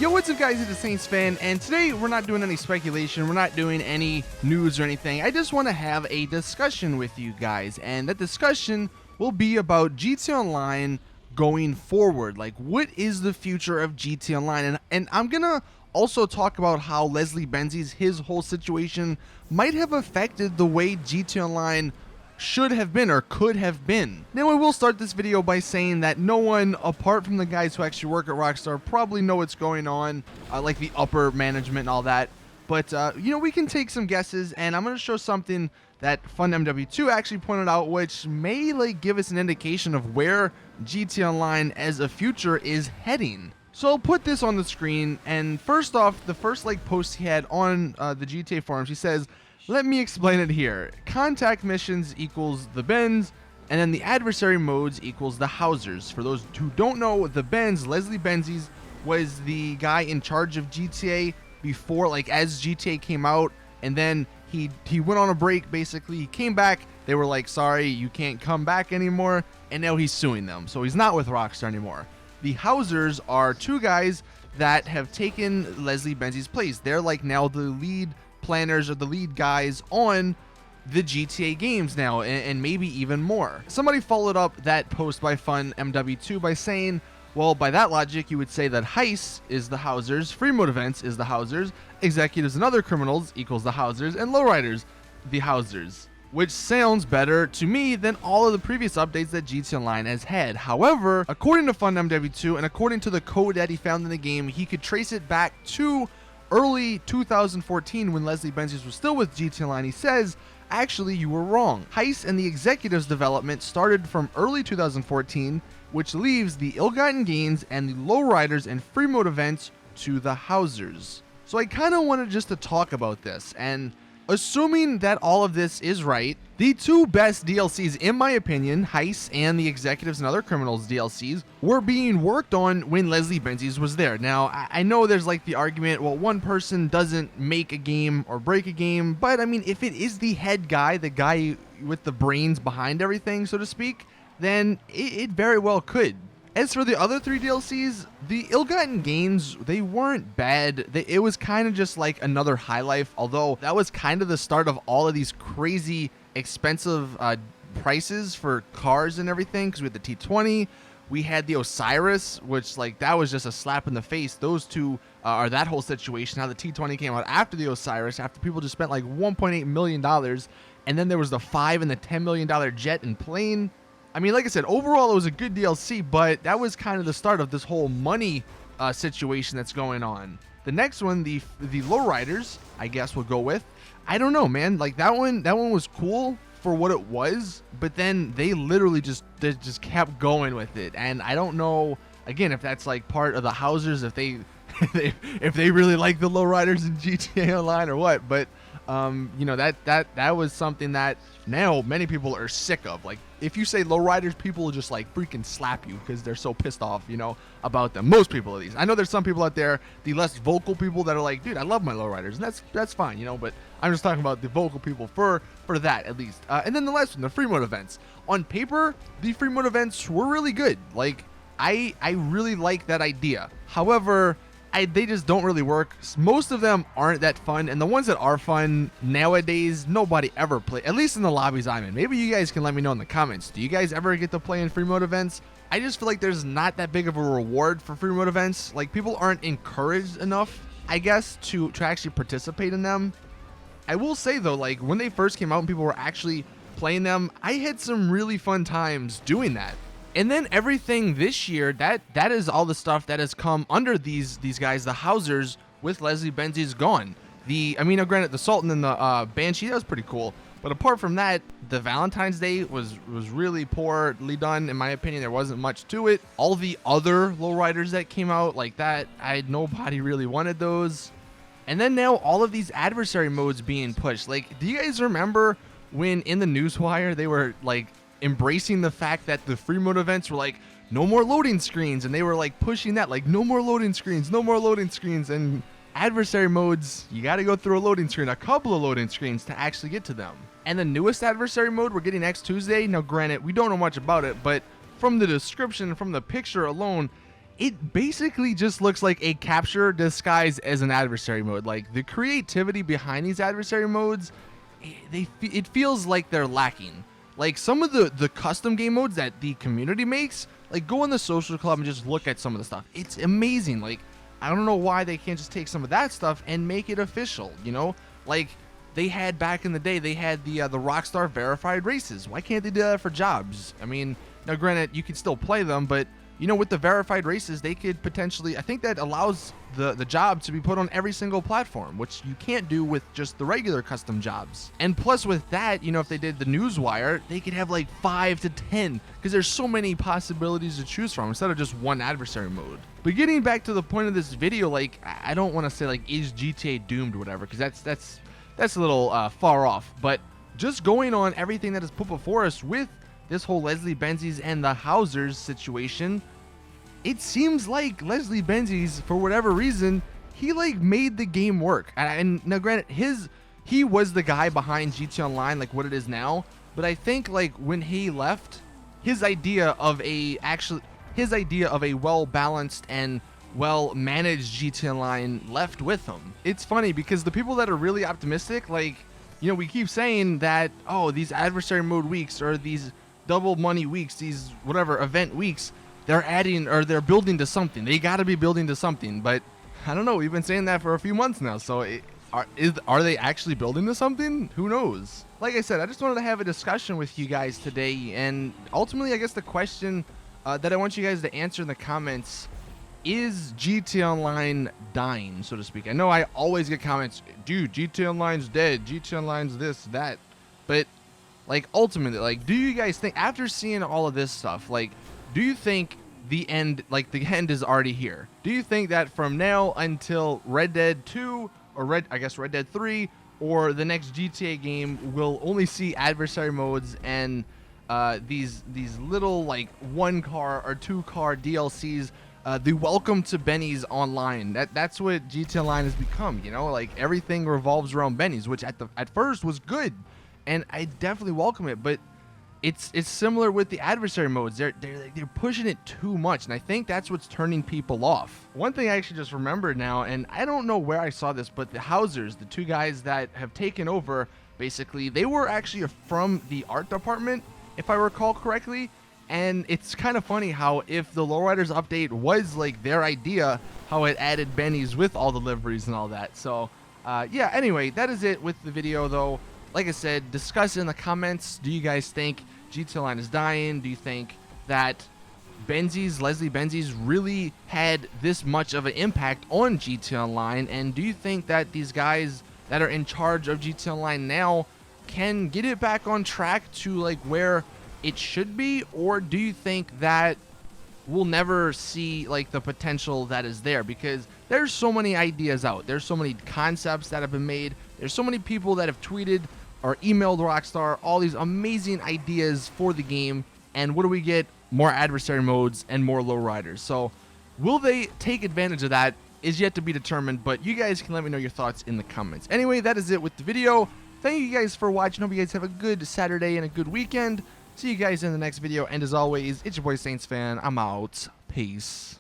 Yo, what's up guys, it's the Saintsfan, and today we're not doing any speculation, we're not doing any news or anything. I just want to have a discussion with you guys, and that discussion will be about GTA Online going forward. Like, what is the future of GTA Online? And I'm gonna also talk about how Leslie Benzies, his whole situation, might have affected the way GTA Online should have been or could have been. Now, I will start this video by saying that no one apart from the guys who actually work at Rockstar probably know what's going on, like the upper management and all that. But you know, we can take some guesses, and I'm going to show something that FunMW2 actually pointed out, which may like give us an indication of where GTA Online as a future is heading. So I'll put this on the screen, and first off, the first like post he had on the GTA forums, he says, "Let me explain it here. Contact missions equals the Benz, and then the adversary modes equals the Housers." For those who don't know, the Benz, Leslie Benzies, was the guy in charge of GTA before, like, as GTA came out, and then he went on a break, basically. He came back, they were like, sorry, you can't come back anymore, and now he's suing them. So he's not with Rockstar anymore. The Housers are two guys that have taken Leslie Benzies' place. They're like now the lead planners or the lead guys on the GTA games now, and maybe even more. Somebody followed up that post by FunMW2 by saying, well, by that logic, you would say that Heist is the Housers, free mode events is the Housers, executives and other criminals equals the Housers, and lowriders the Housers, which sounds better to me than all of the previous updates that GTA Online has had. However, according to FunMW2 and according to the code that he found in the game, he could trace it back to early 2014 when Leslie Benzies was still with GTA Online. He says, actually, you were wrong. Heist and the executives development started from early 2014, which leaves the ill-gotten gains and the lowriders and free mode events to the Housers. So I kind of wanted just to talk about this, and assuming that all of this is right, the two best DLCs, in my opinion, Heist and the Executives and Other Criminals DLCs, were being worked on when Leslie Benzies was there. Now, I know there's like the argument, well, one person doesn't make a game or break a game, but I mean, if it is the head guy, the guy with the brains behind everything, so to speak, then it very well could. As for the other three DLCs, the ill-gotten gains, they weren't bad. It was kind of just like another High Life, although that was kind of the start of all of these crazy expensive prices for cars and everything, because we had the T20, we had the Osiris, which like that was just a slap in the face. Those two are that whole situation. How the T20 came out after the Osiris, after people just spent like $1.8 million, and then there was the $5 and the $10 million jet and plane. I mean, like I said, overall it was a good DLC, but that was kind of the start of this whole money situation that's going on. The next one, the lowriders, I guess we'll go with. I don't know, man. Like that one was cool for what it was, but then they literally just kept going with it, and I don't know again if that's like part of the Housers, if they if they really like the lowriders in GTA Online or what, but you know, that was something that now many people are sick of. Like, if you say lowriders, people will just like freaking slap you because they're so pissed off, you know, about them. Most people, at least. I know there's some people out there, the less vocal people, that are like, dude, I love my lowriders, and that's fine, you know. But I'm just talking about the vocal people for that, at least. And then the last one, the free mode events. On paper, the free mode events were really good. Like, I really like that idea. However, they just don't really work. Most of them aren't that fun, and the ones that are fun nowadays, nobody ever play, at least in the lobbies I'm in. Maybe you guys can let me know in the comments. Do you guys ever get to play in free mode events? I just feel like there's not that big of a reward for free mode events. Like, people aren't encouraged enough, I guess, to actually participate in them. I will say though, like when they first came out and people were actually playing them, I had some really fun times doing that. And then everything this year, that is all the stuff that has come under these guys, the Housers, with Leslie Benzies gone. I mean, granted, the Sultan and the Banshee, that was pretty cool. But apart from that, the Valentine's Day was really poorly done, in my opinion. There wasn't much to it. All the other lowriders that came out like that, nobody really wanted those. And then now all of these adversary modes being pushed. Like, do you guys remember when in the Newswire they were like embracing the fact that the free mode events were like, no more loading screens, and they were like pushing that, like, no more loading screens, and adversary modes, you got to go through a loading screen, a couple of loading screens to actually get to them. And the newest adversary mode we're getting next Tuesday, now granted, we don't know much about it, but from the description, from the picture alone, it basically just looks like a capture disguised as an adversary mode. Like, the creativity behind these adversary modes, it feels like they're lacking. Like, some of the custom game modes that the community makes, like, go in the social club and just look at some of the stuff. It's amazing. Like, I don't know why they can't just take some of that stuff and make it official, you know? Like, they had back in the day, they had the Rockstar verified races. Why can't they do that for jobs? I mean, now granted, you can still play them, but you know, with the verified races, they could potentially, I think that allows the job to be put on every single platform, which you can't do with just the regular custom jobs. And plus with that, you know, if they did the Newswire, they could have like 5 to 10, because there's so many possibilities to choose from instead of just one adversary mode. But getting back to the point of this video, like, I don't want to say like, is GTA doomed or whatever, because that's a little far off. But just going on everything that is put before us with this whole Leslie Benzies and the Hausers situation, it seems like Leslie Benzies, for whatever reason, he like made the game work. And now granted, he was the guy behind GTA Online, like what it is now. But I think like when he left, his idea of a well-balanced and well-managed GTA Online left with him. It's funny because the people that are really optimistic, like, you know, we keep saying that, oh, these adversary mode weeks or these double money weeks, these whatever event weeks, they're adding or they're building to something. They got to be building to something. But I don't know. We've been saying that for a few months now. So are they actually building to something? Who knows? Like I said, I just wanted to have a discussion with you guys today. And ultimately, I guess the question that I want you guys to answer in the comments, is GTA Online dying, so to speak? I know I always get comments, dude, GTA Online's dead. GTA Online's this, that. But like ultimately, like, do you guys think, after seeing all of this stuff, like, do you think the end is already here? Do you think that from now until Red Dead 2 or Red Dead 3 or the next GTA game will only see adversary modes and these little like 1-car or 2-car DLCs, the welcome to Benny's online? That's what GTA Online has become, you know? Like, everything revolves around Benny's, which at first was good, and I definitely welcome it, but it's similar with the adversary modes. They're pushing it too much, and I think that's what's turning people off. One thing I actually just remembered now, and I don't know where I saw this, but the Hausers, the two guys that have taken over, basically, they were actually from the art department, if I recall correctly. And it's kind of funny how, if the Lowriders update was like their idea, how it added Benny's with all the liveries and all that. So yeah, anyway, that is it with the video though. Like I said, discuss in the comments. Do you guys think GTA Online is dying? Do you think that Leslie Benzies really had this much of an impact on GTA Online? And do you think that these guys that are in charge of GTA Online now can get it back on track to like where it should be? Or do you think that we'll never see like the potential that is there? Because there's so many ideas out, there's so many concepts that have been made, there's so many people that have tweeted or emailed Rockstar all these amazing ideas for the game, and what do we get? More adversary modes and more lowriders. So will they take advantage of that is yet to be determined, but you guys can let me know your thoughts in the comments. Anyway, that is it with the video. Thank you guys for watching. Hope you guys have a good Saturday and a good weekend. See you guys in the next video, and as always, it's your boy Saintsfan. I'm out. Peace.